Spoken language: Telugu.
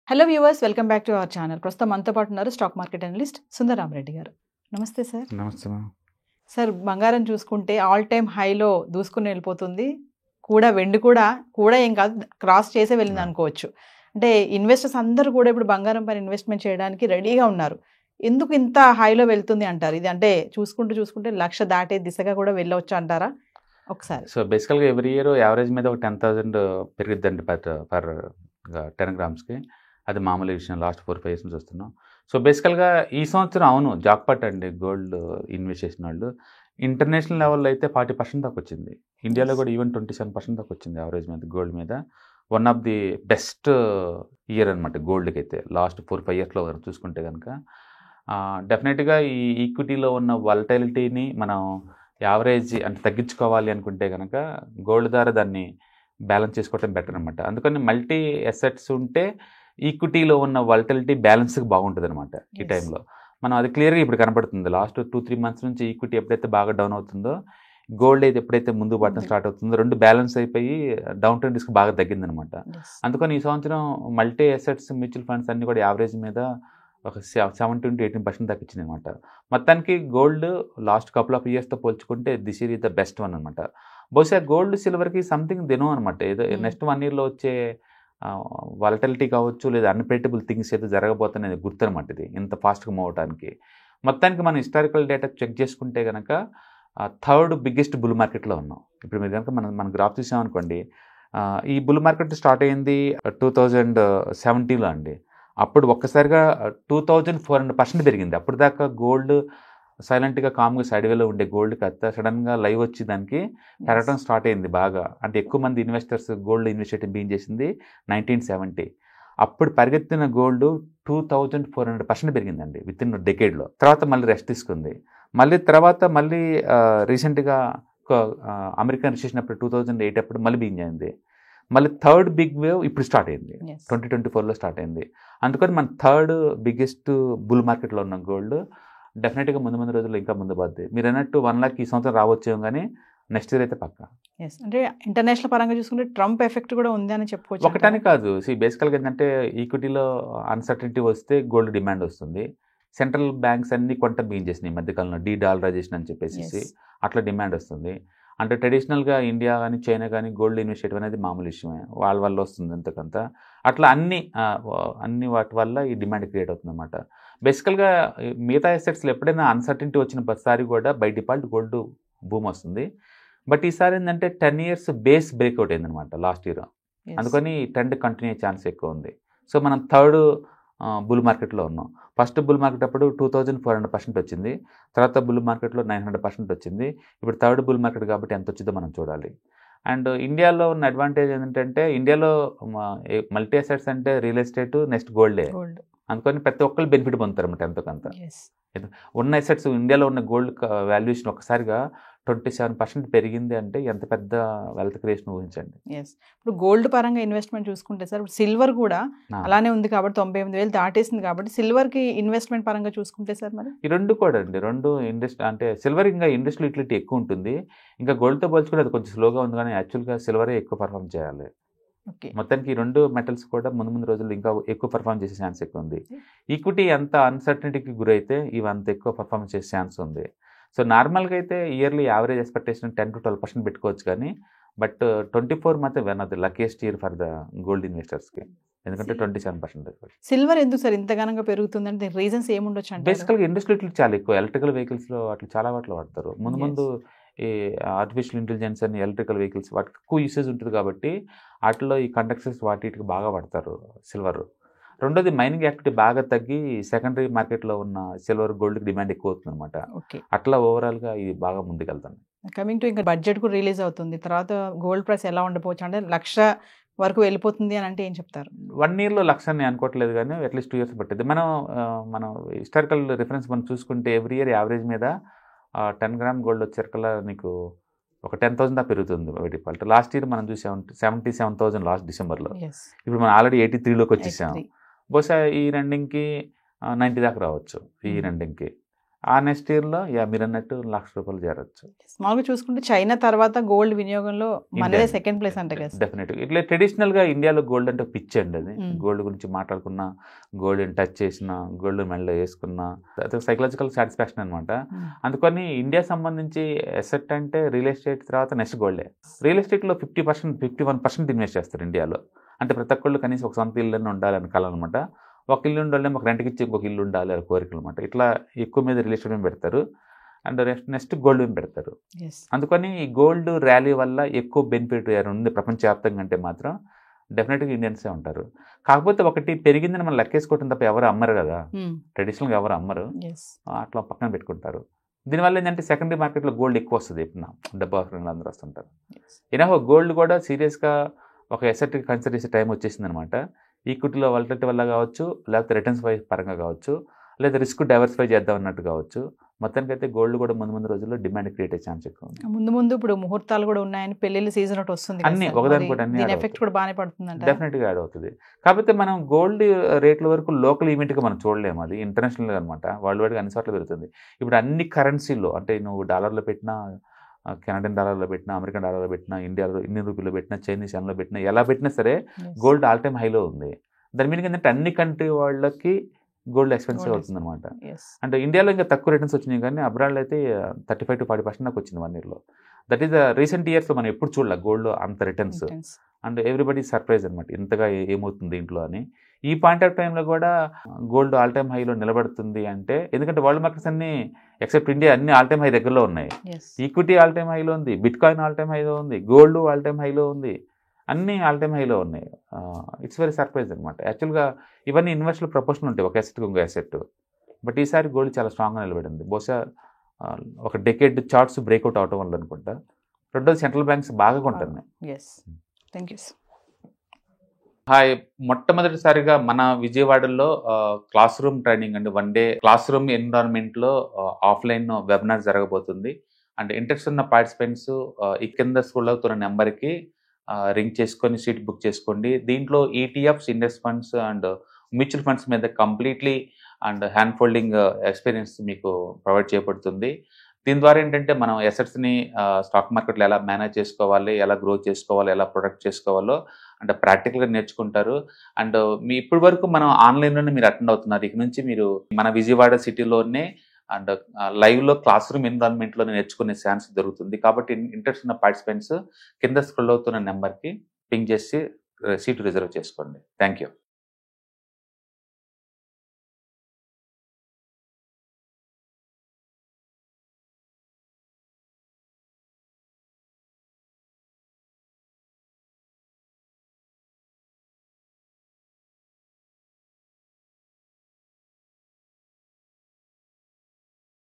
Hello viewers, welcome back to our channel. ప్రస్తుతం మనతో పాటు ఉన్నారు స్టాక్ మార్కెట్ అనలిస్ట్ సుందరరామరెడ్డి గారు. నమస్తే సార్. నమస్తే మ్యామ్. సార్, బంగారం చూసుకుంటే ఆల్ టైమ్ హైలో దూసుకుని వెళ్ళిపోతుంది. వెండి కూడా ఏం కాదు, క్రాస్ చేసే వెళ్ళింది అనుకోవచ్చు. అంటే ఇన్వెస్టర్స్ అందరూ కూడా ఇప్పుడు బంగారం పైన ఇన్వెస్ట్మెంట్ చేయడానికి రెడీగా ఉన్నారు. ఎందుకు ఇంత హైలో వెళ్తుంది అంటారు? ఇది అంటే చూసుకుంటే 1,00,000 దాటే దిశగా కూడా వెళ్ళవచ్చు అంటారా? ఒకసారి సో బేసికల్గా ఎవ్రీ ఇయర్ యావరేజ్ మీద ఒక 10,000 పెరుగుద్దండి పర్ 10 గ్రామ్స్కి. అది మామూలు విషయం, లాస్ట్ 4-5 years నుంచి వస్తున్నాం. సో బేసికల్గా ఈ సంవత్సరం అవును జాక్పాట్ అండి గోల్డ్ ఇన్వెస్ట్ చేసిన వాళ్ళు. ఇంటర్నేషనల్ లెవెల్లో అయితే 40% దాకా వచ్చింది. ఇండియాలో కూడా ఈవెన్ 27% దాకా వచ్చింది యావరేజ్ మీద గోల్డ్ మీద. One of the best year అనమాట గోల్డ్కి అయితే లాస్ట్ 4-5 yearsలో చూసుకుంటే కనుక. డెఫినెట్గా ఈ ఈక్విటీలో ఉన్న వాలటైలిటీని మనం యావరేజ్ అంటే తగ్గించుకోవాలి అనుకుంటే కనుక గోల్డ్ ద్వారా దాన్ని బ్యాలెన్స్ చేసుకోవటం బెటర్ అనమాట. అందుకని మల్టీ అసెట్స్ ఉంటే ఈక్విటీలో ఉన్న వాలటిలిటీ బ్యాలెన్స్కి బాగుంటుంది అనమాట. ఈ టైంలో మనం అది క్లియర్గా ఇప్పుడు కనపడుతుంది. లాస్ట్ 2-3 months నుంచి ఈక్విటీ ఎప్పుడైతే బాగా డౌన్ అవుతుందో, గోల్డ్ అయితే ఎప్పుడైతే ముందు పడటం స్టార్ట్ అవుతుందో, రెండు బ్యాలెన్స్ అయిపోయి డౌన్ ట్రెండ్ రిస్క్ బాగా తగ్గిందనమాట. అందుకని ఈ సంవత్సరం మల్టీ అసెట్స్ మ్యూచువల్ ఫండ్స్ అన్ని కూడా యావరేజ్ మీద ఒక 17-18% దాకా ఇచ్చింది అనమాట. మొత్తానికి గోల్డ్ లాస్ట్ కపుల్ ఆఫ్ ఇయర్స్తో పోల్చుకుంటే this year the best one అనమాట. బహుశా గోల్డ్ సిల్వర్కి సంథింగ్ దినో అనమాట. ఏదో నెక్స్ట్ 1 yearలో వచ్చే వాలటిలిటీ కావచ్చు, లేదా అన్ప్రెడిక్టబుల్ థింగ్స్ ఏదో జరగబోతున్నది గుర్తు అనమాట. ఇది ఇంత ఫాస్ట్గా మూవ్ అవడానికి మొత్తానికి మనం హిస్టారికల్ డేటా చెక్ చేసుకుంటే కనుక 3rd బిగ్గెస్ట్ బుల్ మార్కెట్లో ఉన్నాం. ఇప్పుడు మీరు కనుక మన గ్రాఫ్ చూసామనుకోండి, ఈ బుల్ మార్కెట్ స్టార్ట్ అయ్యింది 2017లో అండి. అప్పుడు ఒక్కసారిగా 2400% పెరిగింది. అప్పుడు దాకా గోల్డ్ సైలెంట్గా కామ్గా సైడ్వేలో ఉండే గోల్డ్ కాస్త సడన్గా లైవ్ వచ్చి దానికి పెరగడం స్టార్ట్ అయింది బాగా. అంటే ఎక్కువ మంది ఇన్వెస్టర్స్ గోల్డ్ ఇన్వెస్ట్ చేయడం బీన్ చేసింది 1970. అప్పుడు పరిగెత్తిన గోల్డ్ 2400% పెరిగిందండి విత్ ఇన్ డెకేడ్లో. తర్వాత మళ్ళీ రెస్ట్ తీసుకుంది. మళ్ళీ రీసెంట్గా అమెరికన్ రిసెషన్ అప్పుడు 2008 అప్పుడు మళ్ళీ బీన్ అయింది. మళ్ళీ 3rd బిగ్ వేవ్ ఇప్పుడు స్టార్ట్ అయింది, 2024లో స్టార్ట్ అయింది. అందుకని మన 3rd బిగ్గెస్ట్ బుల్ మార్కెట్లో ఉన్న గోల్డ్ డెఫినెట్గా ముందు రోజుల్లో ఇంకా ముందు పోద్ది. మీరు అన్నట్టు 1 lakh ఈ సంవత్సరం రావచ్చేమో కానీ నెక్స్ట్ ఇయర్ అయితే పక్కా. అంటే ఇంటర్నేషనల్ పరంగా చూసుకుంటే ట్రంప్ ఎఫెక్ట్ కూడా ఉంది అని చెప్పుకోవచ్చు. ఒకటానే కాదు, బేసికల్గా ఏంటంటే ఈక్విటీలో అన్సర్టనిటీ వస్తే గోల్డ్ డిమాండ్ వస్తుంది. సెంట్రల్ బ్యాంక్స్ అన్ని కొంట బీన్ చేసినాయి ఈ మధ్యకాలంలో, డీడాలరైజేషన్ అని చెప్పేసి అట్లా డిమాండ్ వస్తుంది. అంటే ట్రెడిషనల్గా ఇండియా కానీ చైనా కానీ గోల్డ్ ఇన్వెస్ట్ చేయడం అనేది మామూలు విషయమే, వాళ్ళ వల్ల వస్తుంది అంతకంత. అట్లా అన్ని వాటి వల్ల ఈ డిమాండ్ క్రియేట్ అవుతుంది అనమాట. బేసికల్గా మిగతా అసెట్స్లో ఎప్పుడైనా అన్సర్టనిటీ వచ్చిన ప్రతిసారి కూడా బై డిఫాల్ట్ గోల్డ్ భూమి వస్తుంది. బట్ ఈసారి ఏంటంటే 10 years బేస్ బ్రేక్అవుట్ అయిందనమాట లాస్ట్ ఇయర్. అందుకని ట్రెండ్ కంటిన్యూ అయ్యే ఛాన్స్ ఎక్కువ ఉంది. సో మనం 3rd బుల్ మార్కెట్లో ఉన్నాం. ఫస్ట్ బుల్ మార్కెట్ అప్పుడు 2400% వచ్చింది. తర్వాత బుల్ మార్కెట్లో 900% వచ్చింది. ఇప్పుడు 3rd బుల్ మార్కెట్ కాబట్టి ఎంత వచ్చిందో మనం చూడాలి. అండ్ ఇండియాలో ఉన్న అడ్వాంటేజ్ ఏంటంటే, ఇండియాలో మల్టీ అసెట్స్ అంటే రియల్ ఎస్టేట్ నెక్స్ట్ గోల్డే. అందుకని ప్రతి ఒక్కరు బెనిఫిట్ పొందుతారు అన్నమాట ఎంతో కొంత. ఉన్న అసెట్స్ ఇండియాలో ఉన్న గోల్డ్ వాల్యుయేషన్ ఒకసారిగా 27% పెరిగింది అంటే ఎంత పెద్ద వెల్త్ క్రియేషన్ ఊహించండి. ఇప్పుడు గోల్డ్ పరంగా ఇన్వెస్ట్మెంట్ చూసుకుంటే సార్, సిల్వర్ కూడా అలానే ఉంది కాబట్టి 98,000 దాటేసింది కాబట్టి సిల్వర్కి ఇన్వెస్ట్మెంట్ పరంగా చూసుకుంటే సార్ మరి ఈ రెండు కూడా అండి, రెండు ఇండస్ట్రీ అంటే సిల్వర్ ఇంకా ఇండస్ట్రియల్ యూటిలిటీ ఎక్కువ ఉంటుంది. ఇంకా గోల్డ్తో పోల్చుకుంటే అది కొంచెం స్లోగా ఉంది, కానీ యాక్చువల్గా సిల్వరే ఎక్కువ పర్ఫామ్ చేయాలి. మొత్తానికి ఈ రెండు మెటల్స్ కూడా ముందు రోజుల్లో ఇంకా ఎక్కువ పర్ఫామ్ చేసే ఛాన్స్ ఎక్కువ ఉంది. ఈక్విటీ ఎంత అన్సర్టనిటీకి గురైతే ఇవి అంత ఎక్కువ పర్ఫార్మెన్స్ చేసే ఛాన్స్ ఉంది. సో నార్మల్గా అయితే ఇయర్లీ యావరేజ్ ఎక్స్పెక్టేషన్ 10-12% పెట్టుకోవచ్చు, కానీ బట్ 24 మాత్రం one of the luckiest year for the gold ఇన్వెస్టర్స్కి. ఎందుకంటే 27%. సిల్వర్ ఎందుకు సార్ ఇంతగానంగా పెరుగుతుందంటే రీజన్స్ ఏముండొచ్చు అంటే? బేసికల్గా ఇండస్ట్రీ చాలా ఎక్కువ, ఎలక్ట్రికల్ వెహికల్స్లో అట్లా చాలా వాటిలో వాడతారు. ముందు ఈ ఆర్టిఫిషియల్ ఇంటెలిజెన్స్ అని ఎలక్ట్రికల్ వెహికల్స్ వాటికి ఎక్కువ యూసేజ్ ఉంటుంది కాబట్టి వాటిలో ఈ కండక్టర్స్ వాటికి బాగా వాడతారు సిల్వర్. రెండోది మైనింగ్ యాక్టివిటీ బాగా తగ్గి సెకండరీ మార్కెట్లో ఉన్న సిల్వర్ గోల్డ్కి డిమాండ్ ఎక్కువ అవుతుంది అనమాట. అట్లా ఓవరాల్గా ఇది బాగా ముందుకెళ్తుంది. కమింగ్ టు ఇంకా బడ్జెట్ కూడా రిలీజ్ అవుతుంది, తర్వాత గోల్డ్ ప్రైస్ ఎలా ఉండకపోవచ్చు అంటే 1,00,000 వరకు వెళ్ళిపోతుంది అని అంటే ఏం చెప్తారు? 1 yearలో 1,00,000 అనుకోవట్లేదు, కానీ అట్లీస్ట్ 2 years పట్టింది. మనం హిస్టారికల్ రిఫరెన్స్ మనం చూసుకుంటే ఎవ్రీ ఇయర్ యావరేజ్ మీద 10 grams గోల్డ్ వచ్చేసరికల్లా నీకు ఒక 10,000 దాకా పెరుగుతుంది బై డిఫాల్ట్. లాస్ట్ ఇయర్ మనం చూసాం 77,000 లాస్ట్ డిసెంబర్లో. ఇప్పుడు మనం ఆల్రెడీ 83లోకి వచ్చేసాం. బహుశా ఈ రెండింగ్కి 90 దాకా రావచ్చు ఈ రెండింగ్కి. ఆ నెక్స్ట్ ఇయర్లో మీరు అన్నట్టు ₹1,00,000 చేరొచ్చు. మామూలుగా చూసుకుంటే చైనా తర్వాత గోల్డ్ వినియోగంలో మనదే సెకండ్ ప్లేస్ అంటే కదా. డెఫినెట్గా ఇట్లా ట్రెడిషనల్గా ఇండియాలో గోల్డ్ అంటే పిచ్చి అండి. అది Mm. గోల్డ్ గురించి మాట్లాడుకున్నా, గోల్డ్ టచ్ చేసిన, గోల్డ్ మెడలో వేసుకున్నా అది సైకలాజికల్ సాటిస్ఫాక్షన్ అనమాట. అందుకని ఇండియా సంబంధించి ఎసెట్ అంటే రియల్ ఎస్టేట్ తర్వాత నెక్స్ట్ గోల్డే. రియల్ ఎస్టేట్లో 51% ఇన్వెస్ట్ చేస్తారు ఇండియాలో. అంటే ప్రతి ఒక్కళ్ళు కనీసం ఒక సొంత ఇల్లు ఉండాలని కల అనమాట. ఒక ఇల్లు ఉండాలి, ఒక రెంట్కి ఇచ్చి ఇంకొక ఇల్లు ఉండాలి అని కోరికలు అనమాట. ఇట్లా ఎక్కువ మీద రియల్ ఎస్టేట్ మీద పెడతారు అండ్ నెక్స్ట్ గోల్డ్ మీద పెడతారు. అందుకని ఈ గోల్డ్ ర్యాలీ వల్ల ఎక్కువ బెనిఫిట్ ఉంది ప్రపంచవ్యాప్తంగా అంటే మాత్రం డెఫినెట్గా ఇండియన్సే ఉంటారు. కాకపోతే ఒకటి పెరిగిందని మనం లెక్కేసుకోవటం తప్ప ఎవరు అమ్మరు కదా, ట్రెడిషనల్గా ఎవరు అమ్మరు, అట్లా పక్కన పెట్టుకుంటారు. దీనివల్ల ఏంటంటే సెకండరీ మార్కెట్లో గోల్డ్ ఎక్కువ వస్తుంది. ఇప్పుడు డబ్బు అవసరం అందరూ వస్తుంటారు. ఇనహో గోల్డ్ కూడా సీరియస్గా ఒక ఎసెట్కి కన్సిడర్ చేసే టైం వచ్చేసింది అనమాట. ఈక్విటీలో వాలటిలిటీ వల్ల కావచ్చు, లేకపోతే రిటర్న్స్ వైజ్ పరంగా కావచ్చు, లేదా రిస్క్ డైవర్సిఫై చేద్దాం అన్నట్టు కావచ్చు. మొత్తానికి అయితే గోల్డ్ కూడా ముందు రోజుల్లో డిమాండ్ క్రియేట్ అయ్యే ఛాన్స్ ఎక్కువ ఉంది. ముందు ఇప్పుడు ముహూర్తాలు కూడా ఉన్నాయని, పెళ్లిళ్ళ సీజన్ ఒకటి వస్తుంది, అన్ని ఒకదాని కూడా అన్ని ఎఫెక్ట్ కూడా బాగానే పడుతుంది. డెఫినెట్గా యాడ్ అవుతుంది. కాకపోతే మనం గోల్డ్ రేట్ల వరకు లోకల్ ఈవెంట్గా మనం చూడలేము, అది ఇంటర్నేషనల్గా అనమాట. వరల్డ్ వైడ్గా అన్ని చోట్ల పెరుగుతుంది. ఇప్పుడు అన్ని కరెన్సీలో అంటే నువ్వు డాలర్లో పెట్టినా, కెనడియన్ డాలర్లో పెట్టినా, అమెరికన్ డాలర్లో పెట్టినా, ఇండియాలో ఇండియన్ రూపీలో పెట్టినా, చైనీస్ ఎన్లో పెట్టినా, ఎలా పెట్టినా సరే గోల్డ్ ఆల్ టైమ్ హైలో ఉంది. దాని మీనింగ్ ఏంటంటే అన్ని కంట్రీ వాళ్ళకి గోల్డ్ ఎక్స్పెన్సివ్ అవుతుంది అనమాట. అంటే ఇండియాలో ఇంకా తక్కువ రిటర్న్స్ వచ్చినాయి, కానీ అబ్రాడ్లో అయితే 35 to 40% నాకు వచ్చింది 1 yearలో. దట్ ఈస్ ద రీసెంట్ ఇయర్స్లో మనం ఎప్పుడు చూడలే గోల్డ్ అంత రిటర్న్స్. అండ్ ఎవ్రీబడి సర్ప్రైజ్ అనమాట ఇంతగా ఏమవుతుంది దీంట్లో అని. ఈ పాయింట్ ఆఫ్ టైంలో కూడా గోల్డ్ ఆల్ టైమ్ హైలో నిలబడుతుంది అంటే, ఎందుకంటే వరల్డ్ మార్కెట్స్ అన్ని ఎక్సెప్ట్ ఇండియా అన్ని ఆల్ టైమ్ హై దగ్గరలో ఉన్నాయి. ఈక్విటీ ఆల్ టైమ్ హైలో ఉంది, బిట్ కాయిన్ ఆల్ టైమ్ హైలో ఉంది, గోల్డ్ ఆల్ టైమ్ హైలో ఉంది, అన్నీ ఆల్ టైమ్ హైలో ఉన్నాయి. ఇట్స్ వెరీ సర్ప్రైజ్ అనమాట. యాక్చువల్గా ఇవన్నీ ఇన్వెస్టర్లు ప్రపోర్షన్ ఉంటాయి, ఒక ఎసెట్కి ఇంకో ఎసెట్. బట్ ఈసారి గోల్డ్ చాలా స్ట్రాంగ్గా నిలబడింది. బహుశా ఒక డెకేడ్ చార్ట్స్ బ్రేక్అవుట్ అవటం వల్ల అనుకుంటా. రెండోది సెంట్రల్ బ్యాంక్స్ బాగా కొంటున్నాయి. హాయ్, మొట్టమొదటిసారిగా మన విజయవాడలో క్లాస్ రూమ్ ట్రైనింగ్ అండి, 1 day క్లాస్ రూమ్ ఎన్విరాన్మెంట్లో ఆఫ్లైన్ వెబినార్ జరగబోతుంది. అండ్ ఇంట్రెస్ట్ ఉన్న పార్టిసిపెంట్స్ ఈ కింద స్క్రోల్ అవుతున్న నెంబర్కి రింగ్ చేసుకొని సీట్ బుక్ చేసుకోండి. దీంట్లో ETFs, index funds and mutual funds మీద completely and hand holding experience మీకు ప్రొవైడ్ చేయబడుతుంది. దీని ద్వారా ఏంటంటే మనం ఎసెట్స్ని స్టాక్ మార్కెట్లో ఎలా మేనేజ్ చేసుకోవాలి, ఎలా గ్రో చేసుకోవాలి, ఎలా ప్రొడక్ట్ చేసుకోవాలో అంటే ప్రాక్టికల్గా నేర్చుకుంటారు. అండ్ మీ ఇప్పటి వరకు మనం ఆన్లైన్లోనే మీరు అటెండ్ అవుతున్నారు. ఇక నుంచి మీరు మన విజయవాడ సిటీలోనే అండ్ లైవ్లో క్లాస్ రూమ్ ఎన్విరాన్మెంట్లో నేర్చుకునే ఛాన్స్ దొరుకుతుంది. కాబట్టి ఇంట్రెస్ట్ ఉన్న పార్టిసిపెంట్స్ కింద స్క్రోల్ అవుతున్న నెంబర్కి పింగ్ చేసి సీటు రిజర్వ్ చేసుకోండి. Thank you.